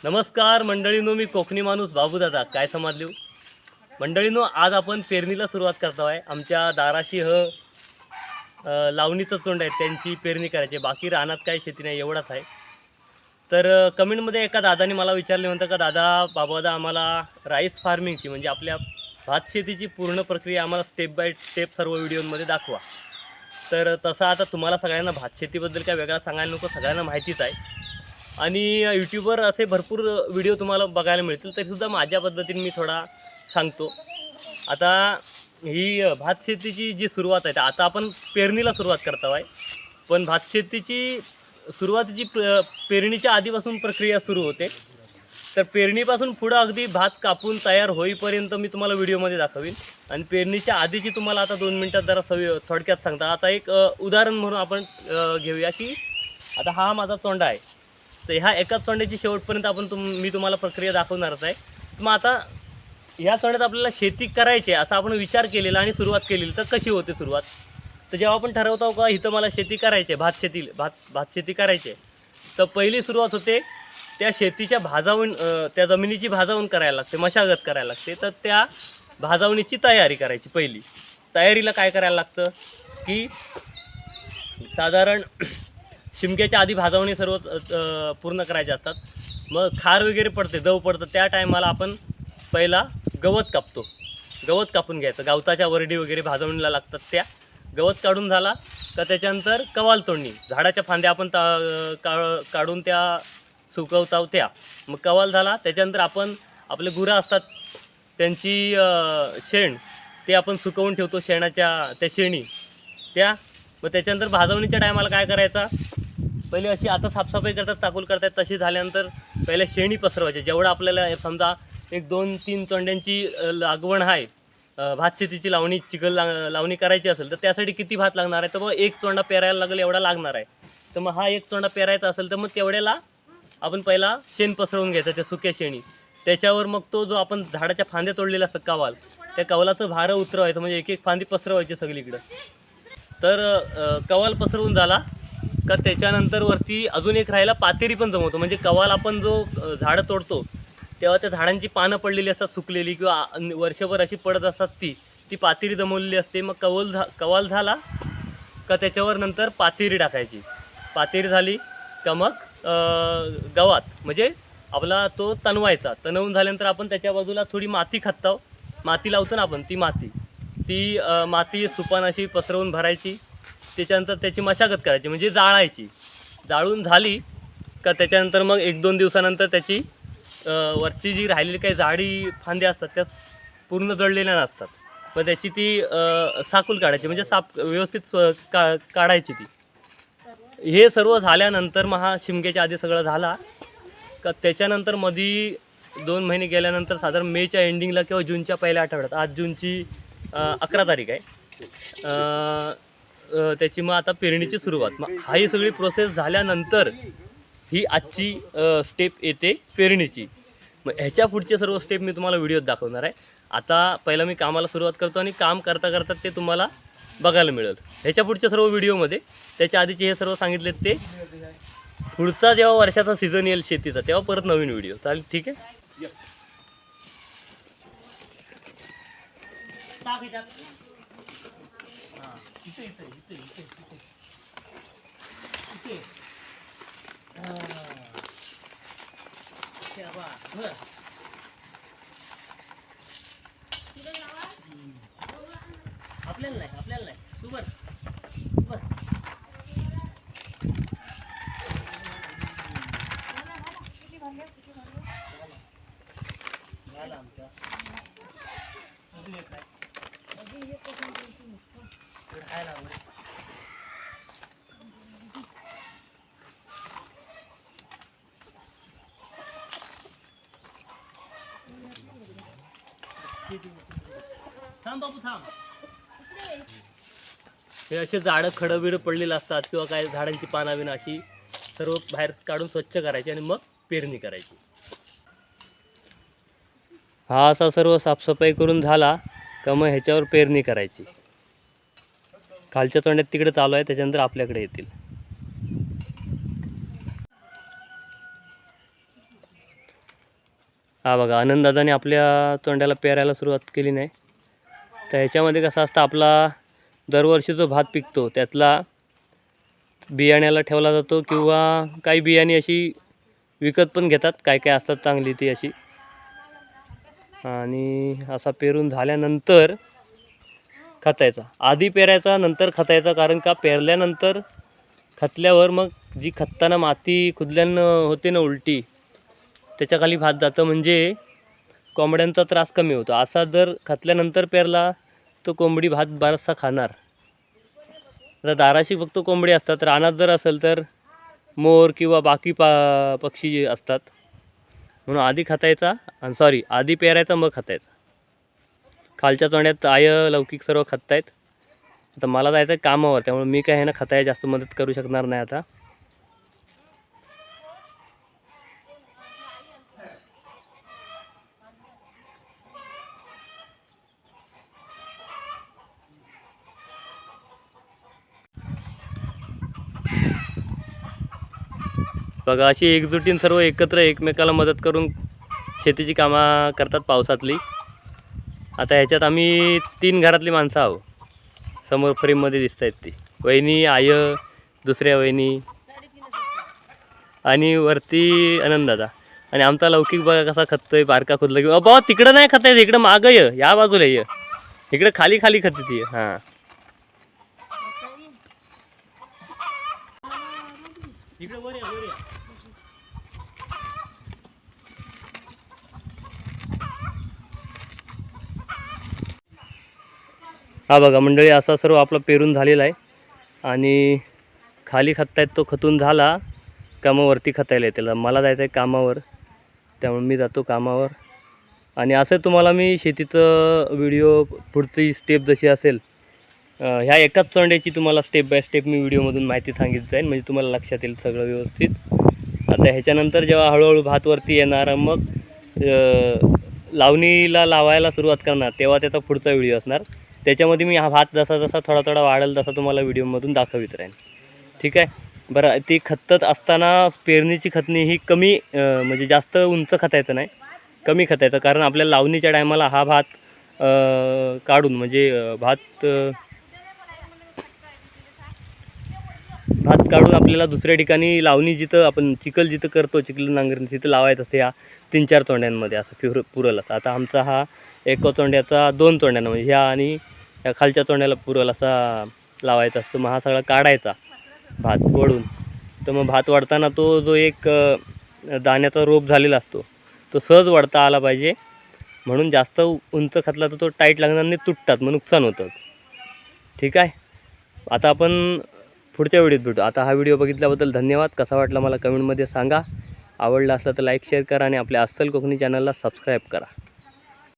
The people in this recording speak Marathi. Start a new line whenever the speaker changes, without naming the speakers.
नमस्कार मंडळीनो, मी कोकणी माणूस बाबू दादा. काय समजलो मंडळीनो, आज आपण पेरणीला सुरुवात करतो आहे. आमच्या दाराशी लावणीचं तोंड आहे, त्यांची पेरणी करायची. बाकी रानात काही शेती नाही, एवढाच आहे. तर कमेंटमध्ये एका दादाने मला विचारले म्हणतं का दादा बाबा आम्हाला राईस फार्मिंगची म्हणजे आपल्या भात शेतीची पूर्ण प्रक्रिया आम्हाला स्टेप बाय स्टेप सर्व व्हिडिओमध्ये दाखवा. तर तसं आता तुम्हाला सगळ्यांना भात शेतीबद्दल काय वेगळा सांगायला नको, सगळ्यांना माहितीच आहे. आणि यूट्यूबवर असे भरपूर व्हिडिओ तुम्हाला बघायला मिळतील, तरीसुद्धा माझ्या पद्धतीने मी थोडा सांगतो. आता ही भात शेतीची जी सुरुवात आहे, आता आपण पेरणीला सुरुवात करतो आहे. पण भात शेतीची सुरुवातीची पेरणीच्या आधीपासून प्रक्रिया सुरू होते. तर पेरणीपासून पुढं अगदी भात कापून तयार होईपर्यंत मी तुम्हाला व्हिडिओमध्ये दाखवीन. आणि पेरणीच्या आधीची तुम्हाला आता 2 मिनटात जरा थोडक्यात सांगता. आता एक उदाहरण म्हणून आपण घेऊया की आता हा माझा तोंडा आहे. तर ह्या एकाच तोंड्याची शेवटपर्यंत मी तुम्हाला प्रक्रिया दाखवणारच आहे. मग आता ह्या तोंड्यात आपल्याला शेती करायची आहे असा आपण विचार केलेला आणि सुरुवात केलेली. तर कशी होते सुरुवात? तर जेव्हा आपण ठरवतो का इथं मला शेती करायची आहे, भात शेती करायची आहे, तर पहिली सुरुवात होते त्या शेतीच्या त्या जमिनीची भाजावून करायला लागते, मशागत करायला लागते. तर त्या भाजावणीची तयारी करायची. पहिली तयारीला काय करायला लागतं की साधारण शिमग्याच्या आधी भाजावणी सर्व पूर्ण करायचे असतात. मग खार वगैरे पडते, दव पडतं, त्या टायमाला आपण पहिला गवत कापतो. गवत कापून घ्यायचं. गवताच्या वरडी वगैरे भाजवणीला लागतात. त्या गवत काढून झाला का त्याच्यानंतर कवाल तोडणी. झाडाच्या फांद्या आपण काढून त्या सुकवतो. त्या मग कवाल झाला त्याच्यानंतर आपण आपले गुरं असतात त्यांची शेण ते आपण सुकवून ठेवतो. त्या शेणी त्या. मग त्याच्यानंतर भाजवणीच्या टायमाला काय करायचा, पहिले अशी आता साफसफाई करतात, चाकूल करतात, तशी झाल्यानंतर पहिले शेणी पसरवायचे. जेवढं आपल्याला समजा 1-2-3 तोंड्यांची लागवण आहे, भात शेतीची लावणी लावणी करायची असेल, तर त्यासाठी किती भात लागणार आहे? तर मग 1 तोंडा पेरायला लागेल एवढा लागणार आहे. तर मग हा 1 तोंडा पेरायचा असेल तर मग तेवढ्याला आपण पहिला शेण पसरवून घ्यायचं, त्या सुक्या शेणी. त्याच्यावर मग तो जो आपण झाडाच्या फांद्या तोडलेला असतात कवाल, त्या कवालाचं भारं उतरवायचं, म्हणजे एक फांदी पसरवायची सगळीकडं. तर कवाल पसरवून झाला का त्याच्यानंतर वरती अजून एक राहायला पातेरी पण जमवतो. म्हणजे कवाल आपण जो झाडं तोडतो तेव्हा त्या झाडांची पानं पडलेली असतात सुकलेली किंवा वर्षभर अशी पडत असतात, ती पातेरी जमवलेली असते. मग कवाल झाला का त्याच्यावर नंतर पातेरी टाकायची. पातेरी झाली का मग गवात म्हणजे आपला तो तणवायचा. तणवून झाल्यानंतर आपण त्याच्या बाजूला थोडी माती खताव, माती लावतो ना आपण, ती माती सुपान अशी पसरवून भरायची. त्याच्यानंतर त्याची मशागत करायची म्हणजे जाळायची. जाळून झाली का त्याच्यानंतर मग 1-2 दिवसानंतर त्याची वरची जी राहिलेली काही झाडी फांद्या असतात त्या पूर्ण जळलेल्या नसतात. मग त्याची ती साकूल काढायची, म्हणजे व्यवस्थित काढायची ती. हे सर्व झाल्यानंतर मग हा शिमग्याच्या आधी सगळं झाला का त्याच्यानंतर मध्ये 2 महिने गेल्यानंतर साधारण मेच्या एंडिंगला किंवा जूनच्या पहिल्या आठवड्यात, आज जूनची 11 तारीख आहे, त्याची मग आता पेरणीची सुरुवात. मग ही सगळी प्रोसेस झाल्यानंतर ही आजची स्टेप येते पेरणीची. मग ह्याच्या पुढचे सर्व स्टेप मी तुम्हाला व्हिडिओत दाखवणार आहे. आता पहिला मी कामाला सुरुवात करतो आणि काम करता करता ते तुम्हाला बघायला मिळेल ह्याच्या पुढच्या सर्व व्हिडिओमध्ये. त्याच्या आधीचे हे सर्व सांगितले ते पुढचा जेव्हा वर्षाचा सीझन येईल शेतीचा तेव्हा परत नवीन व्हिडिओ चालेल. ठीक आहे. आपल्याला नाही तू बर थांब बाबू थांब. हे असे झाडं खडबिडं पडलेलं असतात किंवा काय झाडांची पानाबिना अशी सर्व बाहेर काढून स्वच्छ करायची आणि मग पेरणी करायची. हा असा सर्व साफसफाई करून झाला का मग ह्याच्यावर पेरणी करायची. खालच्या तोंड्यात तिकडे चालू आहे, त्याच्यानंतर आपल्याकडे येतील. हा बघा आनंददादाने आपल्या तोंड्याला पेरायला सुरुवात केली नाही. तर ह्याच्यामध्ये कसं असतं, आपला दरवर्षी जो भात पिकतो त्यातला बियाण्याला ठेवला जातो किंवा काही बियाणी अशी विकत पण घेतात, काय काय असतात चांगली ती अशी. आणि असा पेरून झाल्यानंतर खतायचा, आधी पेरायचा नंतर खतायचा. कारण का पेरल्यानंतर खतल्यावर मग जी खतताना माती खुदल्यानं होते ना उलटी, त्याच्याखाली भात जातं, म्हणजे कोंबड्यांचा त्रास कमी होतो. असा जर खतल्यानंतर पेरला तर कोंबडी भात बराचसा खाणार. आता दाराशी फक्त कोंबडी असतात, रानात जर असेल तर मोर किंवा बाकी पक्षी असतात. म्हणून आधी खतायचा आणि आधी पेरायचा मग खतायचा. खालच्या तोंड्यात लौकिक सर्व खतायत. आता मला जायचं आहे कामावर, त्यामुळे मी काय आहे ना खताय जास्त मदत करू शकणार नाही आता. बघा अशी एकजुटीन सर्व एकत्र एकमेकाला मदत करून शेतीची कामं करतात पावसातली. आता ह्याच्यात आम्ही 3 घरातली माणसं आहो. समोर फ्रेममध्ये दिसत आहेत ती वहिनी, आय, दुसऱ्या वहिनी आणि वरती आनंददादा. आणि आमचा लौकिक बघा कसा खततोय, बारका खुदला की बाबा तिकडं नाही खतायचं, इकडं मागं या बाजूला इकडं खाली खाली खते ती. हां इकडं वर या. हा बघा मंडळी, असा सर्व आपला पेरून झालेला आहे. आणि खाली खतायत तो खतून झाला का मग वरती खतायला त्याला. मला जायचं आहे कामावर, त्यामुळे मी जातो कामावर. आणि असं तुम्हाला मी शेतीचं व्हिडिओ पुढची स्टेप जशी असेल, ह्या एकाच तोंड्याची तुम्हाला स्टेप बाय स्टेप मी व्हिडिओमधून माहिती सांगितली जाईल, म्हणजे तुम्हाला लक्षात येईल सगळं व्यवस्थित. आता ह्याच्यानंतर जेव्हा हळूहळू भातवरती येणार, मग लावणीला लावायला सुरुवात करणार, तेव्हा त्याचा पुढचा व्हिडिओ असणार. त्याच्यामध्ये मी हा भात जसा जसा थोडा थोडा वाढेल तसा तुम्हाला व्हिडिओमधून दाखवित राहीन. ठीक आहे. बरं, ती खतत असताना पेरणीची खतणी ही कमी, म्हणजे जास्त उंच खतायचं नाही, कमी खतायचं. कारण आपल्याला लावणीच्या टायमाला हा भात काढून, म्हणजे भात काढून आपल्याला दुसऱ्या ठिकाणी लावणी जिथं आपण चिखल जिथं करतो, चिखल नांगरणी तिथं लावायचं असते. ह्या 3-4 तोंड्यांमध्ये असं पुरल असं. आता आमचा हा एका तोंड्याचा 2 तोंड्यांना, म्हणजे ह्या आणि ह्या खालच्या तोंड्याला पुरल असा लावायचा असतो. मग हा सगळा काढायचा भात वळून. तर मग भात वाढताना तो जो एक दाण्याचा रोप झालेला असतो तो सहज वाढता आला पाहिजे. म्हणून जास्त उंच खतला तर तो टाईट लागणार नाही, तुटतात, मग नुकसान होतं. ठीक आहे. आता आपण पुढच्या व्हिडिओत भेटू. आता हा व्हिडिओ बघितल्याबद्दल धन्यवाद. कसा वाटला मला कमेंटमध्ये सांगा. आवडला असला तर लाईक शेअर करा आणि आपल्या अस्सल कोकणी चॅनलला सबस्क्राईब करा.